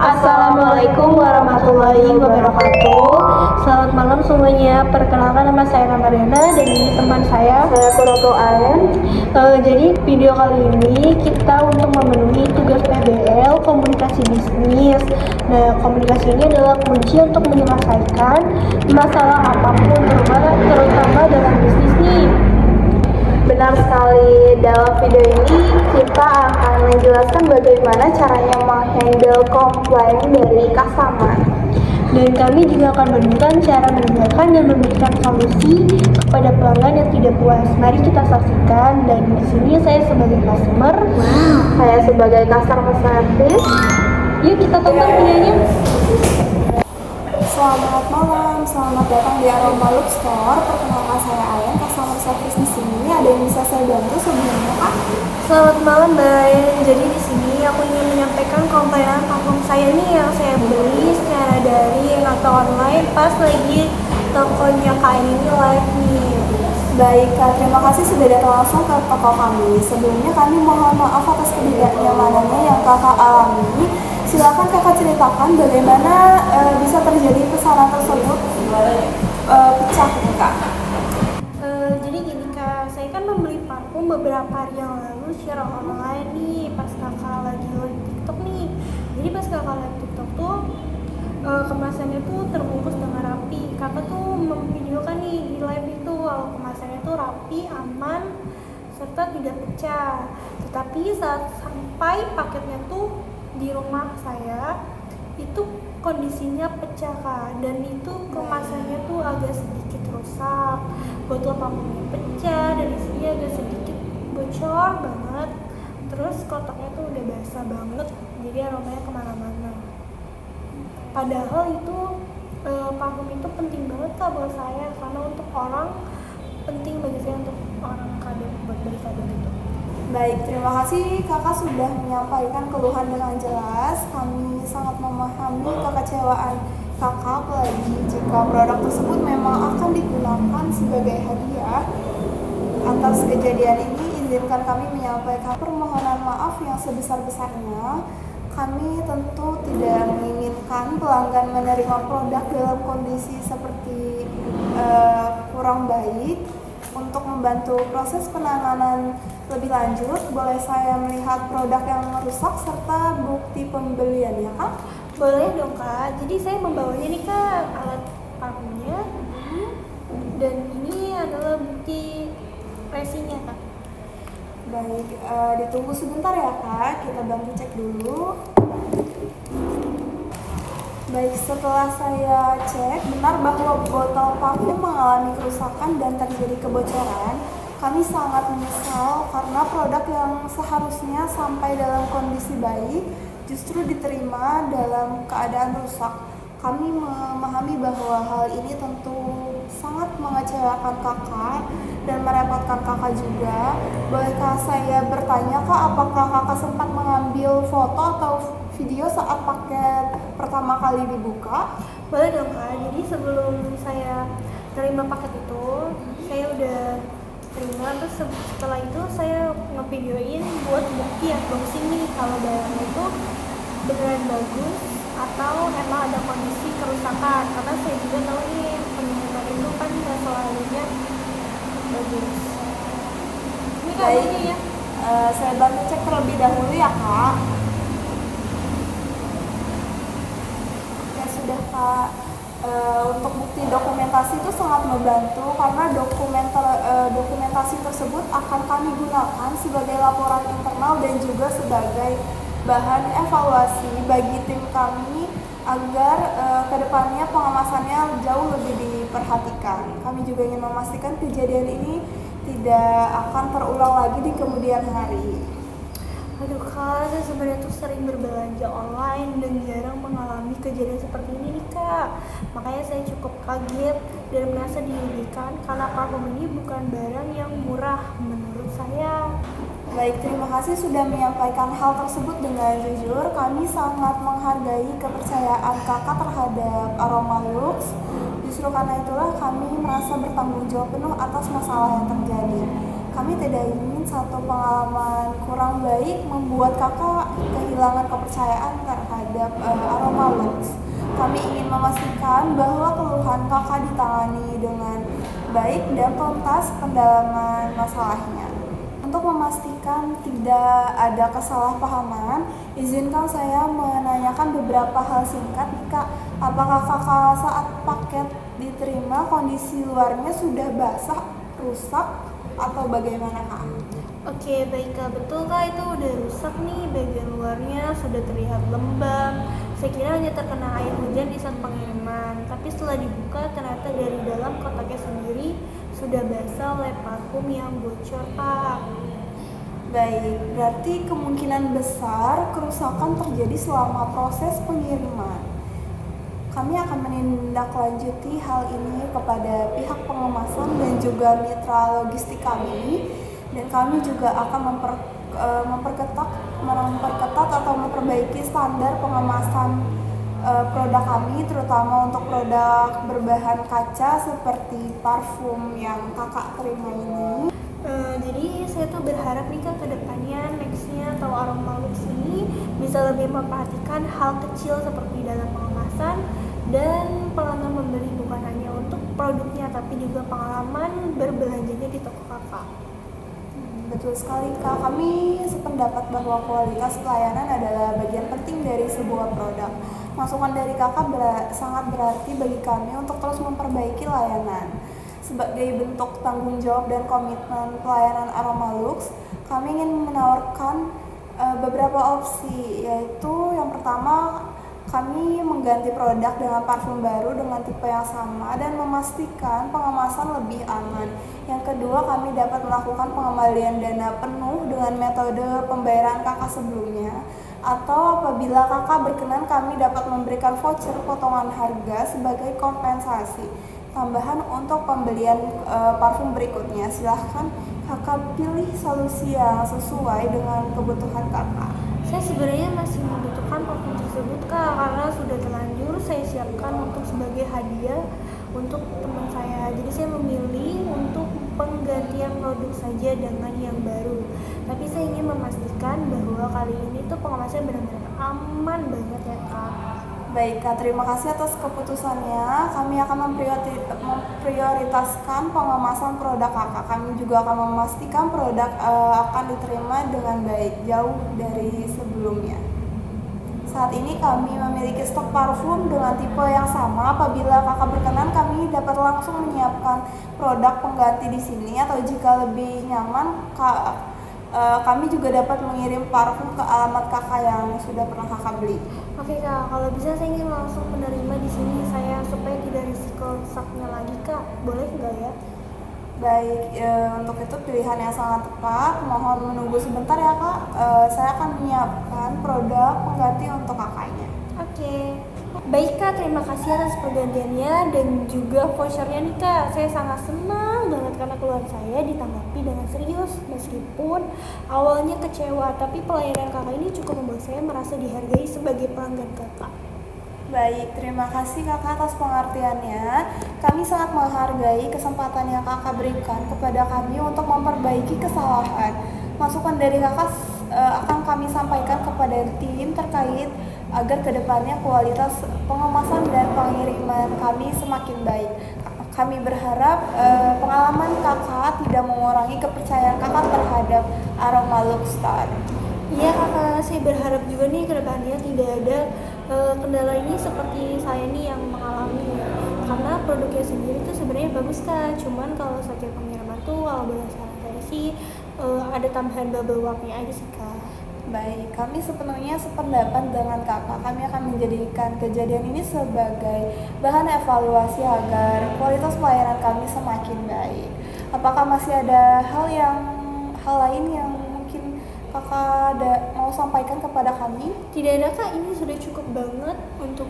Assalamualaikum warahmatullahi wabarakatuh. Selamat malam semuanya. Perkenalkan nama saya Mariana dan ini teman saya Kuroto Aen. Jadi video kali ini kita untuk memenuhi tugas PBL komunikasi bisnis. Nah, komunikasi ini adalah kunci untuk menyelesaikan masalah apapun, terutama dalam bisnis nih. Benar sekali, dalam video ini kita akan menjelaskan bagaimana caranya menghandle komplain dari customer. Dan kami juga akan menemukan cara mendengarkan dan memberikan solusi kepada pelanggan yang tidak puas. Mari kita saksikan. Dan di sini saya sebagai customer, Saya sebagai customer service. yuk kita tonton videonya. Selamat malam, selamat datang di Aromalux Store. Perkenalkan saya Ayan, customer service di sini. Ada yang bisa saya bantu sebelumnya, Kak? Selamat malam, Mbak. Jadi di sini aku ingin menyampaikan komplainan parfum saya nih yang saya beli secara daring atau online pas lagi tokonya KN ini live nih. Baik, Kak. Terima kasih sudah datang langsung ke toko kami. Sebelumnya kami mohon maaf atas ketidaknyamanannya yang Kakak alami. Silakan Kakak ceritakan bagaimana bisa terjadi pesanan tersebut pecah, Kak. Jadi gini Kak, saya kan membeli parfum beberapa hari yang lalu secara online nih pas kakak lagi live TikTok nih. Jadi pas kakak live TikTok tuh kemasannya tuh terbungkus dengan rapi. Kakak tuh memvideokan nih di live itu kalau kemasannya tuh rapi, aman, serta tidak pecah. Tetapi saat sampai paketnya tuh di rumah saya itu kondisinya pecah Kak, dan itu kemasannya tuh agak sedikit rusak, botol parfumnya pecah dan isinya agak sedikit bocor banget, terus kotaknya tuh udah basah banget, jadi aromanya kemana-mana. Padahal itu parfum itu penting banget Kak buat saya, karena untuk orang penting bagi saya, untuk orang kado, buat beli kado gitu. Baik, terima kasih Kakak sudah menyampaikan keluhan dengan jelas. Kami sangat memahami kekecewaan Kakak, apalagi jika produk tersebut memang akan digunakan sebagai hadiah. Atas kejadian ini, izinkan kami menyampaikan permohonan maaf yang sebesar-besarnya. Kami tentu tidak menginginkan pelanggan menerima produk dalam kondisi seperti kurang baik. Untuk membantu proses penanganan lebih lanjut, boleh saya melihat produk yang rusak serta bukti pembelian ya Kak? Boleh dong Kak, jadi saya membawanya nih Kak, alat parfumnya. Dan ini adalah bukti resinya Kak. Baik, ditunggu sebentar ya Kak, kita bantu cek dulu. Baik, setelah saya cek benar bahwa botol parfum mengalami kerusakan dan terjadi kebocoran. Kami sangat menyesal karena produk yang seharusnya sampai dalam kondisi baik justru diterima dalam keadaan rusak. Kami memahami bahwa hal ini tentu sangat mengecewakan Kakak dan merepotkan Kakak juga. Bolehkah saya bertanya Kak, apakah Kakak sempat mengambil foto atau video saat paket pertama kali dibuka? Boleh dong Kak, jadi sebelum saya terima paket itu, saya udah terima, terus setelah itu saya ngevideoin buat bukti yang bagus ini kalau barang itu beneran bagus atau emang ada kondisi kerusakan, karena saya juga tahu nih pengiriman itu kan nggak selalunya bagus. Ini kadonya ya. Saya bantu cek terlebih dahulu ya Kak. Ya sudah Kak. Untuk bukti dokumentasi itu sangat membantu karena dokumentasi tersebut akan kami gunakan sebagai laporan internal dan juga sebagai bahan evaluasi bagi tim kami agar kedepannya pengemasannya jauh lebih diperhatikan. Kami juga ingin memastikan kejadian ini tidak akan terulang lagi di kemudian hari. Aduh Kak, saya sebenarnya tuh sering berbelanja online dan jarang mengalami kejadian seperti ini nih Kak. Makanya saya cukup kaget dan merasa dirugikan karena parfum ini bukan barang yang murah menurut saya. Baik, terima kasih sudah menyampaikan hal tersebut dengan jujur. Kami sangat menghargai kepercayaan Kakak terhadap Aromalux. Justru karena itulah kami merasa bertanggung jawab penuh atas masalah yang terjadi. Kami tidak ingin satu pengalaman kurang baik membuat Kakak kehilangan kepercayaan terhadap Aroma Lux. Kami ingin memastikan bahwa keluhan kakak ditangani dengan baik dan tuntas pendalaman masalahnya. Untuk memastikan tidak ada kesalahpahaman, izinkan saya menanyakan beberapa hal singkat nih Kak. Apakah kakak saat paket diterima kondisi luarnya sudah basah, rusak, atau bagaimana Kak? Oke, baik Kak. Betul Kak, itu udah rusak nih, bagian luarnya sudah terlihat lembab. Saya kira hanya terkena air hujan di saat pengiriman, tapi setelah dibuka ternyata dari dalam kotaknya sendiri sudah basah oleh parfum yang bocor Kak. Baik, berarti kemungkinan besar kerusakan terjadi selama proses pengiriman. Kami akan menindaklanjuti hal ini kepada pihak pengemasan dan juga mitra logistik kami, dan kami juga akan memperketat atau memperbaiki standar pengemasan produk kami, terutama untuk produk berbahan kaca seperti parfum yang kakak terima ini. Jadi saya tuh berharap nih Kak, ke depannya nextnya atau Aroma Lux ini bisa lebih memperhatikan hal kecil seperti dalam pengemasan, dan pelanggan membeli bukan hanya untuk produknya tapi juga pengalaman berbelanjanya di toko kakak. Betul sekali Kak, kami sependapat bahwa kualitas pelayanan adalah bagian penting dari sebuah produk. Masukan dari kakak sangat berarti bagi kami untuk terus memperbaiki layanan. Sebagai bentuk tanggung jawab dan komitmen pelayanan Aroma Lux, kami ingin menawarkan beberapa opsi, yaitu yang pertama, kami mengganti produk dengan parfum baru dengan tipe yang sama dan memastikan pengemasan lebih aman. Yang kedua, kami dapat melakukan pengembalian dana penuh dengan metode pembayaran kakak sebelumnya. Atau apabila kakak berkenan, kami dapat memberikan voucher potongan harga sebagai kompensasi tambahan untuk pembelian parfum berikutnya. Silahkan kakak pilih solusi yang sesuai dengan kebutuhan kakak. Saya sebenarnya masih membutuhkan parfum tersebut Kak, karena sudah terlanjur saya siapkan untuk sebagai hadiah untuk teman saya. Jadi saya memilih untuk penggantian produk saja dengan yang baru. Tapi saya ingin memastikan bahwa kali ini tuh pengemasannya benar-benar aman banget ya Kak. Baik Kak, terima kasih atas keputusannya. Kami akan memprioritaskan pengemasan produk kakak. Kami juga akan memastikan produk akan diterima dengan baik, jauh dari sebelumnya. Saat ini kami memiliki stok parfum dengan tipe yang sama. Apabila kakak berkenan, kami dapat langsung menyiapkan produk pengganti di sini, atau jika lebih nyaman, kami juga dapat mengirim parfum ke alamat kakak yang sudah pernah kakak beli. Oke Kak, kalau bisa saya ingin langsung menerima di sini saya supaya tidak risiko rusaknya lagi Kak. Boleh nggak ya? Baik, untuk itu pilihan yang sangat tepat. Mohon menunggu sebentar ya Kak. Saya akan menyiapkan produk pengganti untuk kakaknya. Oke. Baik Kak, terima kasih atas pergantiannya dan juga vouchernya nih Kak. Saya sangat senang banget karena keluhan saya ditanggapi dengan serius. Meskipun awalnya kecewa, tapi pelayanan kakak ini cukup membuat saya merasa dihargai sebagai pelanggan kakak. Baik, terima kasih kakak atas pengertiannya. Kami sangat menghargai kesempatan yang kakak berikan kepada kami untuk memperbaiki kesalahan. Masukan dari kakak akan kami sampaikan kepada tim terkait agar kedepannya kualitas pengemasan dan pengiriman kami semakin baik. Kami berharap pengalaman kakak tidak mengurangi kepercayaan kakak terhadap Aroma Lux Star. Iya kakak, saya berharap juga nih kedepannya tidak ada kendala ini seperti saya nih yang mengalami, karena produknya sendiri tuh sebenarnya bagus Kak, cuman kalau setiap pengiriman tuh kalau berdasarkan saya sih ada tambahan bubble wrapnya aja sih Kak. Baik, kami sepenuhnya sependapat dengan kakak. Kami akan menjadikan kejadian ini sebagai bahan evaluasi agar kualitas pelayanan kami semakin baik. Apakah masih ada hal lain yang mungkin kakak mau sampaikan kepada kami? Tidak ada Kak, ini sudah cukup banget untuk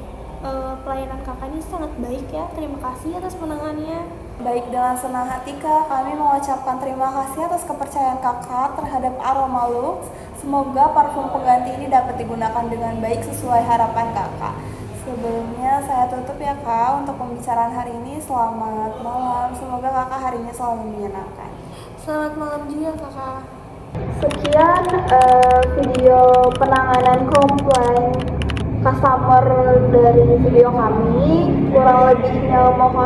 pelayanan kakak ini sangat baik ya. Terima kasih atas penanganannya. Baik, dengan senang hati Kak, kami mengucapkan terima kasih atas kepercayaan kakak terhadap Aroma Lux. Semoga parfum pengganti ini dapat digunakan dengan baik sesuai harapan kakak. Sebelumnya saya tutup ya Kak untuk pembicaraan hari ini. Selamat malam, semoga kakak hari ini selalu menyenangkan. Selamat malam juga kakak. Sekian video penanganan komplain customer dari video kami. Kurang lebihnya mohon